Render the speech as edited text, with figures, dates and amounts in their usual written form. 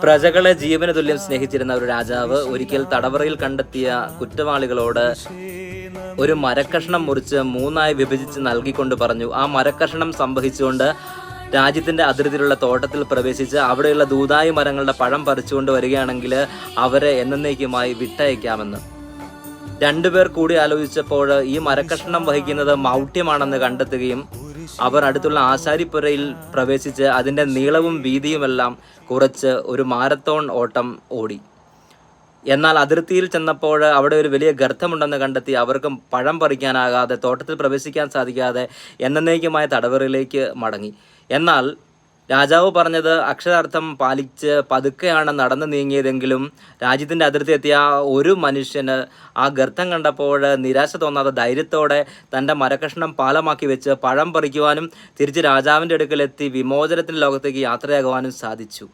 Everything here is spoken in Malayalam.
പ്രജകളെ ജീവന തുല്യം സ്നേഹിച്ചിരുന്ന ഒരു രാജാവ് ഒരിക്കൽ തടവറയിൽ കണ്ടെത്തിയ കുറ്റവാളികളോട് ഒരു മരക്കഷ്ണം മുറിച്ച് മൂന്നായി വിഭജിച്ച് നൽകിക്കൊണ്ട് പറഞ്ഞു, ആ മരക്കഷ്ണം സംഭവിച്ചുകൊണ്ട് രാജ്യത്തിന്റെ അതിർത്തിയിലുള്ള തോട്ടത്തിൽ പ്രവേശിച്ച് അവിടെയുള്ള ദൂതായി മരങ്ങളുടെ പഴം പറിച്ചുകൊണ്ട് വരികയാണെങ്കിൽ അവരെ എന്നേക്കുമായി വിട്ടയക്കാമെന്ന്. രണ്ടുപേർ കൂടി ആലോചിച്ചപ്പോൾ ഈ മരക്കഷ്ണം വഹിക്കുന്നത് മൗഢ്യമാണെന്ന് കണ്ടെത്തുകയും അവർ അടുത്തുള്ള ആശാരിപ്പുരയിൽ പ്രവേശിച്ച് അതിൻ്റെ നീളവും വീതിയുമെല്ലാം കുറച്ച് ഒരു മാരത്തോൺ ഓട്ടം ഓടി. എന്നാൽ അതിർത്തിയിൽ ചെന്നപ്പോൾ അവിടെ ഒരു വലിയ ഗർത്തമുണ്ടെന്ന് കണ്ടെത്തി അവർക്ക് പഴം പറിക്കാനാകാതെ തോട്ടത്തിൽ പ്രവേശിക്കാൻ സാധിക്കാതെ എന്നേക്കുമായ തടവറയിലേക്ക് മടങ്ങി. എന്നാൽ രാജാവ് പറഞ്ഞത് അക്ഷരാർത്ഥം പാലിച്ച് പതുക്കെയാണ് നടന്നു നീങ്ങിയതെങ്കിലും രാജ്യത്തിൻ്റെ അതിർത്തി എത്തിയ ഒരു മനുഷ്യന് ആ ഗർത്തം കണ്ടപ്പോൾ നിരാശ തോന്നാതെ ധൈര്യത്തോടെ തൻ്റെ മരക്കഷ്ണം പാലമാക്കി വെച്ച് പഴം പറിക്കുവാനും തിരിച്ച് രാജാവിൻ്റെ അടുക്കലെത്തി വിമോചനത്തിൻ്റെ ലോകത്തേക്ക് യാത്രയാകുവാനും സാധിച്ചു.